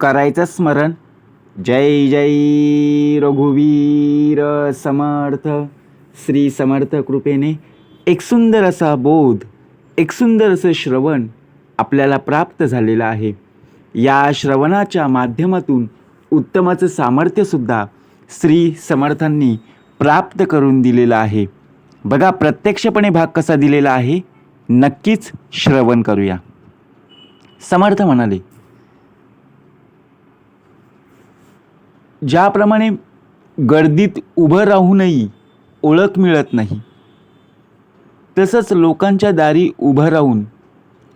करायचं स्मरण. जय जय रघुवीर समर्थ. श्री समर्थ कृपेने एक सुंदर असा बोध, एक सुंदर असं श्रवण आपल्याला प्राप्त झालेलं आहे. या श्रवणाच्या माध्यमातून उत्तमाचं सामर्थ्यसुद्धा श्री समर्थांनी प्राप्त करून दिलेलं आहे. बघा प्रत्यक्षपणे भाग कसा दिलेला आहे, नक्कीच श्रवण करूया. समर्थ म्हणाले, ज्याप्रमाणे गर्दीत उभं राहूनही ओळख मिळत नाही, तसंच लोकांच्या दारी उभं राहून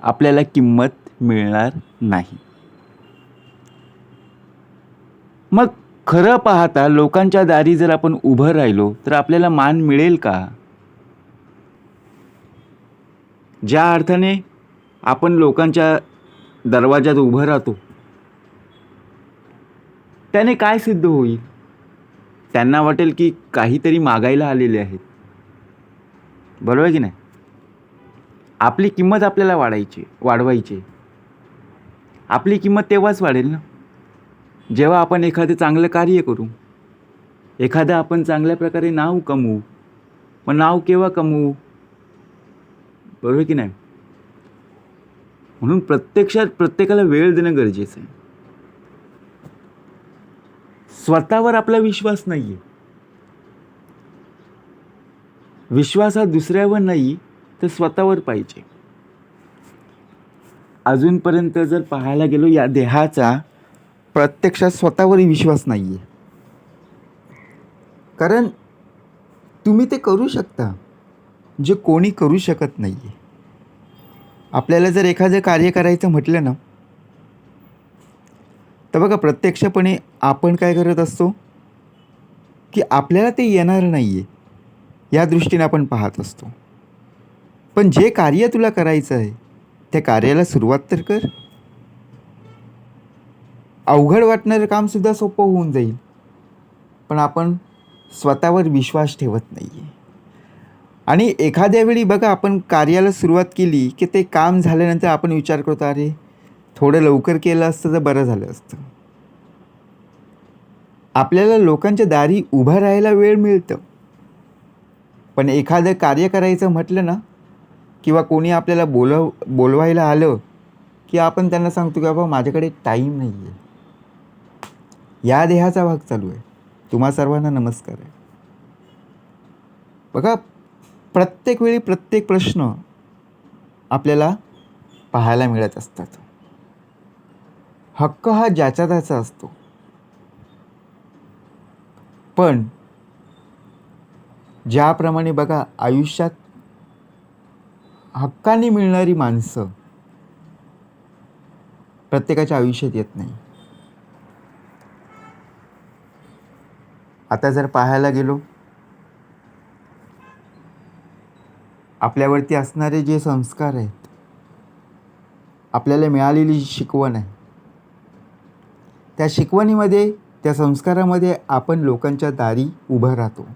आपल्याला किंमत मिळणार नाही. मग खरं पाहता लोकांच्या दारी जर आपण उभं राहिलो तर आपल्याला मान मिळेल का? ज्या अर्थाने आपण लोकांच्या दरवाजात उभं राहतो त्याने काय सिद्ध होईल? त्यांना वाटेल की काहीतरी मागायला आलेले आहेत. बरोबर की नाही? आपली किंमत आपल्याला वाढवायची. आपली किंमत तेव्हाच वाढेल ना, जेव्हा आपण एखादं चांगलं कार्य करू, एखादं आपण चांगल्या प्रकारे नाव कमवू. मग नाव केव्हा कमवू? बरोबर की नाही? म्हणून प्रत्यक्षात प्रत्येकाला वेळ देणं गरजेचं आहे. स्वतःवर आपला विश्वास नाही आहे. विश्वास हा दुसऱ्यावर नाही तर स्वतःवर पाहिजे. अजूनपर्यंत जर पाहायला गेलो, या देहाचा प्रत्यक्षात स्वतःवरही विश्वास नाही आहे. कारण तुम्ही ते करू शकता जे कोणी करू शकत नाही आहे. आपल्याला जर एखादं कार्य करायचं म्हटलं ना, तर बघा प्रत्यक्षपणे आपण काय करत असतो की आपल्याला ते येणार नाही आहे या दृष्टीने आपण पाहत असतो. पण जे कार्य तुला करायचं आहे त्या कार्याला सुरुवात तर कर. अवघड वाटणारं कामसुद्धा सोपं होऊन जाईल. पण आपण स्वतःवर विश्वास ठेवत नाही आहे. आणि एखाद्या वेळी बघा आपण कार्याला सुरुवात केली की ते काम झाल्यानंतर आपण विचार करतो, अरे थोडं लवकर केलं असतं तर बरं झालं असतं. आपल्याला लोकांच्या दारी उभं राहायला वेळ मिळतं, पण एखादं कार्य करायचं म्हटलं ना, किंवा कोणी आपल्याला बोलवायला आलं की आपण त्यांना सांगतो की बाबा माझ्याकडे टाईम नाही आहे. या देहाचा भाग चालू आहे. तुम्हा सर्वांना नमस्कार आहे. बघा प्रत्येक वेळी प्रत्येक प्रश्न आपल्याला पाहायला मिळत असतात. हक्क हा ज्याचा त्याचा असतो, पण ज्याप्रमाणे बघा आयुष्यात हक्काने मिळणारी माणसं प्रत्येकाच्या आयुष्यात येत नाही. आता जर पाहायला गेलो, आपल्यावरती असणारे जे संस्कार आहेत, आपल्याला मिळालेली शिकवण आहे, त्या शिकवणीमध्ये त्या संस्कारामध्ये आपण लोकांच्या दारी उभं राहतो.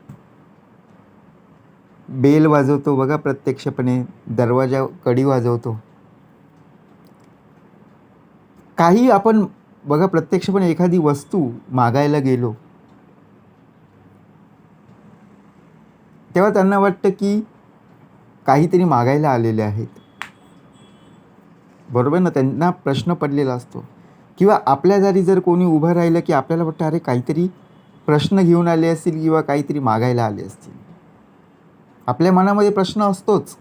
बेल वाजवतो बघा प्रत्यक्षपणे, दरवाजा कडी वाजवतो. काही आपण बघा प्रत्यक्षपणे एखादी वस्तू मागायला गेलो तेव्हा त्यांना वाटतं की काहीतरी मागायला आलेले आहेत. बरोबर ना? त्यांना प्रश्न पडलेला असतो. किंवा आपल्या दारी जर कोणी उभं राहिलं की आपल्याला वाटतं अरे काहीतरी प्रश्न घेऊन आले असतील किंवा काहीतरी मागायला आले असतील. आपल्या मनामध्ये प्रश्न असतोच.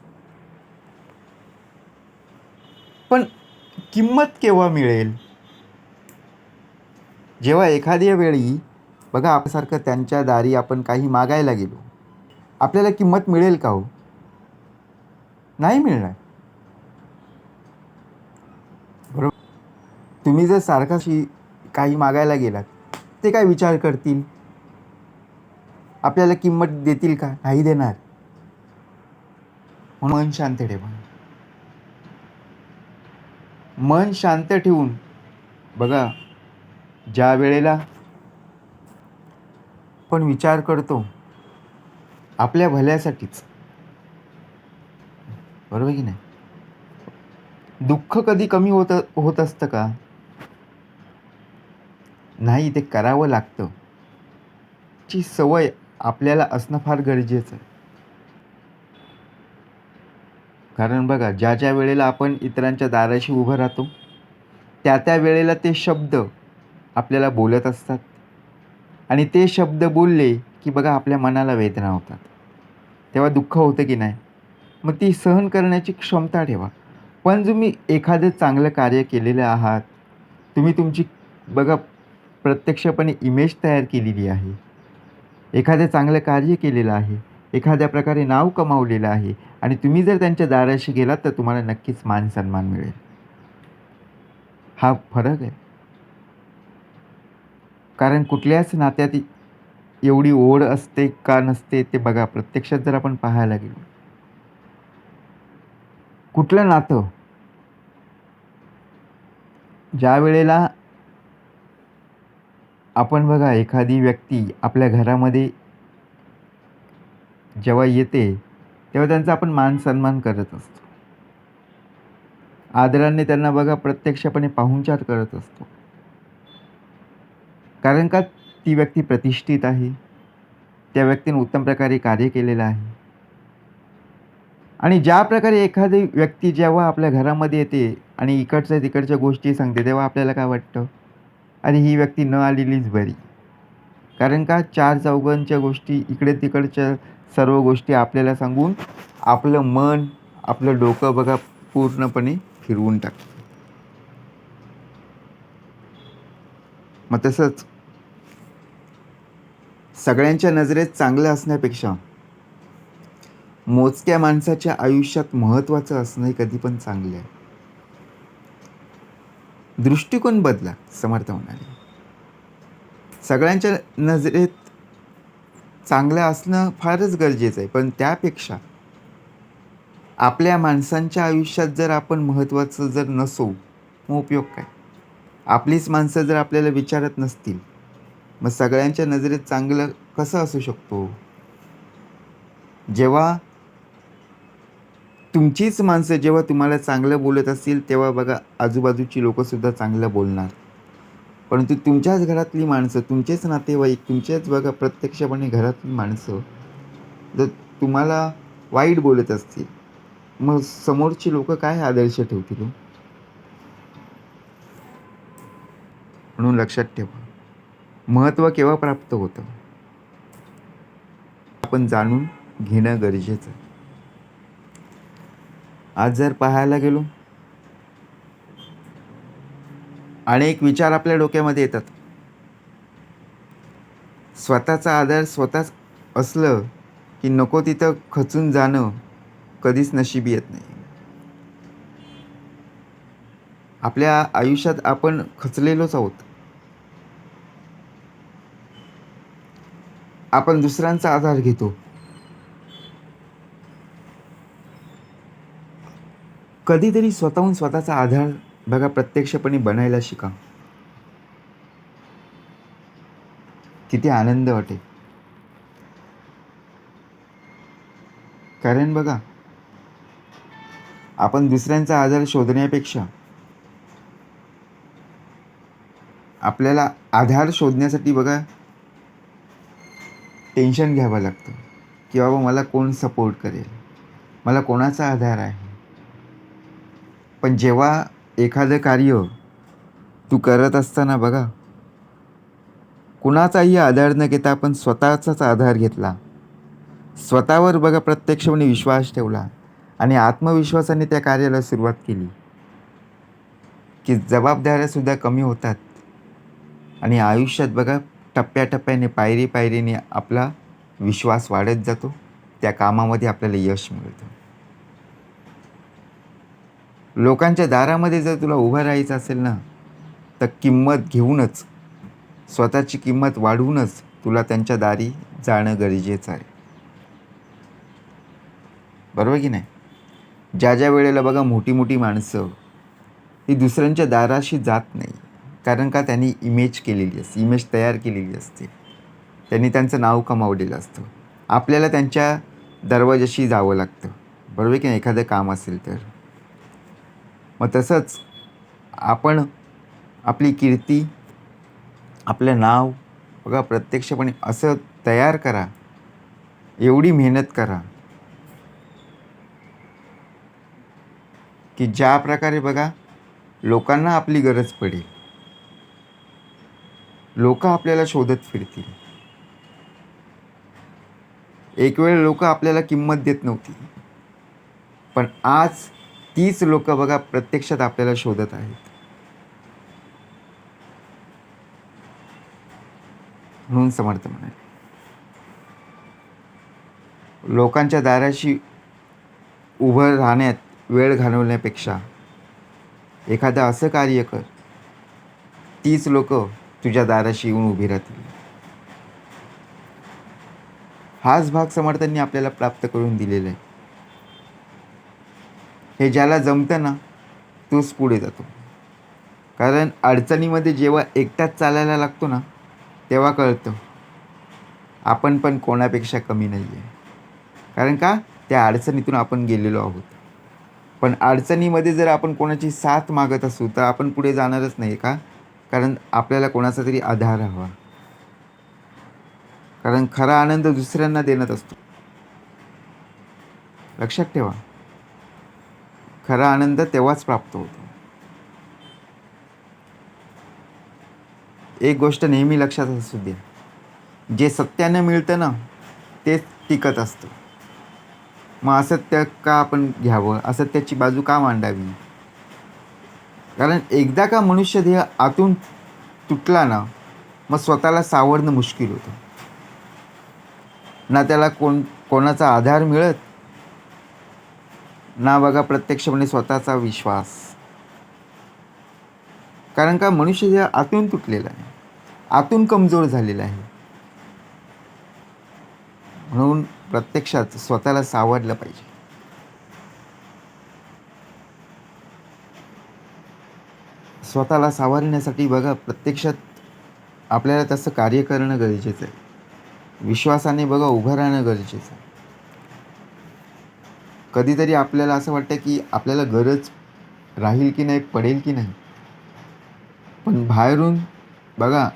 पण किंमत केव्हा मिळेल? जेव्हा एखाद्या वेळी बघा आपल्यासारखं त्यांच्या दारी आपण काही मागायला गेलो, आपल्याला किंमत मिळेल का हो? नाही मिळणार. बरोबर. तुम्ही जर सारखाशी काही मागायला गेलात, ते काय विचार करतील? आपल्याला किंमत देतील का? नाही देणार. म्हणून मन शांत ठेवा. मन शांत ठेवून बघा, ज्या वेळेला पण विचार करतो आपल्या भल्यासाठीच, बरोबर की नाही? दुःख कधी कमी होत असतं का? नाही, ते करावं लागतं. ची सवय आपल्याला असणं फार गरजेचं आहे. कारण बघा, ज्या ज्या वेळेला आपण इतरांच्या दाराशी उभं राहतो, त्या त्या वेळेला ते शब्द आपल्याला बोलत असतात आणि ते शब्द बोलले की बघा आपल्या मनाला वेदना होतात. तेव्हा दुःख होतं की नाही? मग ती सहन करण्याची क्षमता ठेवा. पण तुम्ही एखादं चांगलं कार्य केलेलं आहात, तुम्ही तुमची बघा प्रत्यक्षपणे इमेज तयार केलेली आहे. एखादं चांगलं कार्य केलेलं आहे, एखाद्या प्रकारे नाव कमावलेलं आहे आणि तुम्ही जर त्यांच्या दाराशी गेलात तर तुम्हाला नक्कीच मान-सन्मान मिळेल. हा फरक आहे. कारण कुठल्याच नात्यात एवढी ओढ असते का नसते ते बघा प्रत्यक्षात जर आपण पाहायला गेलो. कुठलं नातं ज्यावेळेला आपण बघा एखादी व्यक्ती आपल्या घरामध्ये जेव्हा येते, तेव्हा त्यांचा आपण मान-सन्मान करत असतो. आदराने त्यांना बघा प्रत्यक्षपणे पाहुणचार करत असतो. कारण का ती व्यक्ती प्रतिष्ठित आहे. त्या व्यक्तीने उत्तम प्रकारे कार्य केलेलं आहे. आणि ज्या प्रकारे एखादी व्यक्ती जेव्हा आपल्या घरामध्ये येते आणि इकडच्या तिकडच्या गोष्टी सांगते, तेव्हा आपल्याला काय वाटतं? अरे, ही व्यक्ती न आलेलीच बरी. कारण का चार चौघांच्या गोष्टी इकडे-तिकडच्या सर्व गोष्टी आपल्याला सांगून आपलं मन, आपलं डोकं बघा पूर्णपणे फिरवून टाकतं. मग तसंच सगळ्यांच्या नजरेत चांगलं असण्यापेक्षा मोजक्या माणसाच्या आयुष्यात महत्त्वाचं असणं कधी पण चांगलं आहे. दृष्टिकोन बदला, समर्थ म्हणाले. सगळ्यांच्या नजरेत चांगलं असणं फारच गरजेचं आहे. पण त्यापेक्षा आपल्या माणसांच्या आयुष्यात जर आपण महत्त्वाचं जर नसू, मग उपयोग काय? आपलीच माणसं जर आपल्याला विचारत नसतील, मग सगळ्यांच्या नजरेत चांगलं कसं असू शकतो? जेव्हा तुमचीच माणसं जेव्हा तुम्हाला चांगलं बोलत असतील, तेव्हा बघा आजूबाजूची लोकंसुद्धा चांगलं बोलणार. परंतु तुमच्याच घरातली माणसं, तुमचेच नातेवाईक, तुमचेच बघा प्रत्यक्षपणे घरातली माणसं जर तुम्हाला वाईट बोलत असतील, मग समोरची लोकं काय आदर्श ठेवतील हो? म्हणून लक्षात ठेवा, महत्त्व केव्हा प्राप्त होतं? आपण जाणून घेणं गरजेचं आहे. आज जर पाहायला गेलो, अनेक विचार आपल्या डोक्यामध्ये येतात. स्वतःचा आधार स्वतःच असलं की नको तिथं खचून जाणं कधीच नशिबी येत नाही. आपल्या आयुष्यात आपण खचलेलोच आहोत. आपण दुसऱ्यांचा आधार घेतो. कधीतरी स्वतःहून स्वतःचा आधार बघा प्रत्यक्षपणे बनायला शिका. किती आनंद वाटेल. कारण बघा, आपण दुसऱ्यांचा आधार शोधण्यापेक्षा आपल्याला आधार शोधण्यासाठी बघा टेन्शन घ्यावं लागतं, की बाबा मला कोण सपोर्ट करेल? मला कोणाचा आधार आहे? पण जेव्हा एखादं कार्य तू करत असताना बघा, कुणाचाही आधार न घेता आपण स्वतःचाच आधार घेतला. स्वतःवर बघा प्रत्यक्षपणे विश्वास ठेवला आणि आत्मविश्वासाने त्या कार्याला सुरुवात केली, की जबाबदाऱ्यासुद्धा कमी होतात आणि आयुष्यात बघा टप्प्याटप्प्याने, पायरी-पायरीने आपला विश्वास वाढत जातो. त्या कामामध्ये आपल्याला यश मिळतं. लोकांच्या दारामध्ये जर तुला उभं राहायचं असेल ना, तर किंमत घेऊनच, स्वतःची किंमत वाढवूनच तुला त्यांच्या दारी जाणं गरजेचं आहे. बरोबर की नाही? ज्या ज्या वेळेला बघा मोठी-मोठी माणसं ही दुसऱ्यांच्या दाराशी जात नाही. कारण का त्यांनी इमेज केलेली असते, इमेज तयार केलेली असते. त्यांनी त्यांचं नाव कमावलेलं असतं. आपल्याला त्यांच्या दरवाजाशी जावं लागतं. बरोबर की नाही? एखादं काम असेल तर. मग तसंच आपण आपली कीर्ती, आपलं नाव बघा प्रत्यक्षपणे असं तयार करा, एवढी मेहनत करा की ज्या प्रकारे बघा लोकांना आपली गरज पडेल, लोक आपल्याला शोधत फिरतील. एक वेळ लोक आपल्याला किंमत देत नव्हती, पण आज तीच लोक बघा प्रत्यक्षात आपल्याला शोधत आहेत. म्हणून समर्थ म्हणाले, लोकांच्या दाराशी उभं राहण्यात वेळ घालवण्यापेक्षा एखादं असं कार्य कर, तीच लोक तुझ्या दाराशी येऊन उभी राहतील. हाच भाग समर्थांनी आपल्याला प्राप्त करून दिलेला आहे. हे ज्याला जमतं ना तोच पुढे जातो. कारण अडचणीमध्ये जेव्हा एकटाच चालायला लागतो ना, तेव्हा कळतं आपण पण कोणापेक्षा कमी नाही आहे. कारण का, त्या अडचणीतून आपण गेलेलो आहोत. पण अडचणीमध्ये जर आपण कोणाची साथ मागत असू तर आपण पुढे जाणारच नाही. का, कारण आपल्याला कोणाचा तरी आधार हवा. कारण खरा आनंद दुसऱ्यांना देण्यात असतो. लक्षात ठेवा, खरा आनंद तेव्हाच प्राप्त होतो. एक गोष्ट नेहमी लक्षात असू दे, जे सत्यानं मिळतं ना तेच टिकत असतं. मग असत्य का आपण घ्यावं, असत्याची बाजू का मांडावी? कारण एकदा का मनुष्य देह आतून तुटला ना, मग स्वतःला सावरणं मुश्किल होतं. ना त्याला कोणाचा आधार मिळत, ना बघा प्रत्यक्षपणे स्वतःचा विश्वास. कारण का, मनुष्य देह आतून तुटलेला आहे, आतून कमजोर झालेला आहे. म्हणून प्रत्यक्षात स्वतःला सावरलं पाहिजे. स्वतःला सावरण्यासाठी बघा प्रत्यक्षात आपल्याला तसं कार्य करणं गरजेचं आहे. विश्वासाने बघा उभं राहणं गरजेचं आहे. कधीतरी आपल्याला असं वाटतं की आपल्याला गरज राहील की नाही, पडेल की नाही, पण बाहेरून बघा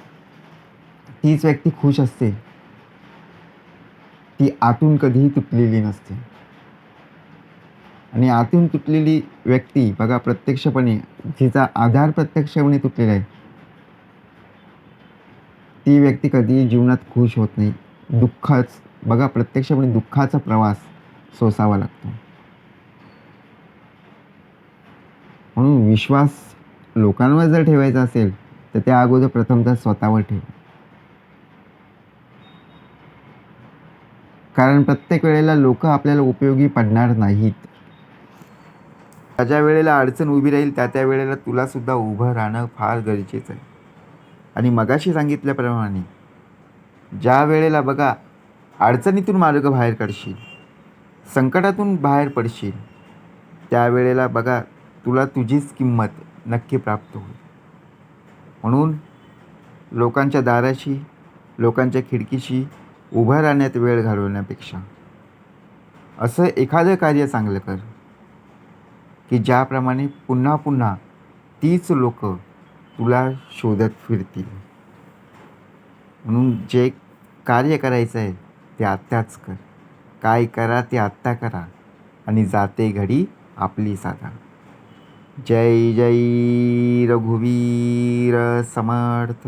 तीच व्यक्ती खुश असते, ती आतून कधीही तुटलेली नसते. आणि आतून तुटलेली व्यक्ती बघा प्रत्यक्षपणे जिचा आधार प्रत्यक्षपणे तुटलेला आहे, ती व्यक्ती कधीही जीवनात खुश होत नाही. बघा प्रत्यक्षपणे दुःखाचा प्रवास सोसावा लागतो. म्हणून विश्वास लोकांवर जर ठेवायचा असेल तर त्या अगोदर प्रथमतः स्वतःवर ठेवा. कारण प्रत्येक वेळेला लोक आपल्याला उपयोगी पडणार नाहीत. ज्या वेळेला अडचण उभी राहील त्या वेळेला तुला सुद्धा उभं राहणं फार गरजेचं आहे. आणि मगाशी सांगितल्याप्रमाणे ज्या वेळेला बघा अडचणीतून मार्ग बाहेर काढशील, संकटातून बाहेर पडशील, त्यावेळेला बघा तुला तुझीच किंमत नक्की प्राप्त होईल. म्हणून लोकांच्या दाराशी, लोकांच्या खिडकीशी उभं राहण्यात वेळ घालवण्यापेक्षा असं एखादं कार्य चांगलं कर की ज्याप्रमाणे पुन्हा पुन्हा तीच लोक तुला शोधत फिरतील. म्हणून जे कार्य करायचं आहे ते आत्ताच कर. काय करा ते आत्ता करा आणि जाते घडी आपली साधा. जय जय रघुवीर समर्थ.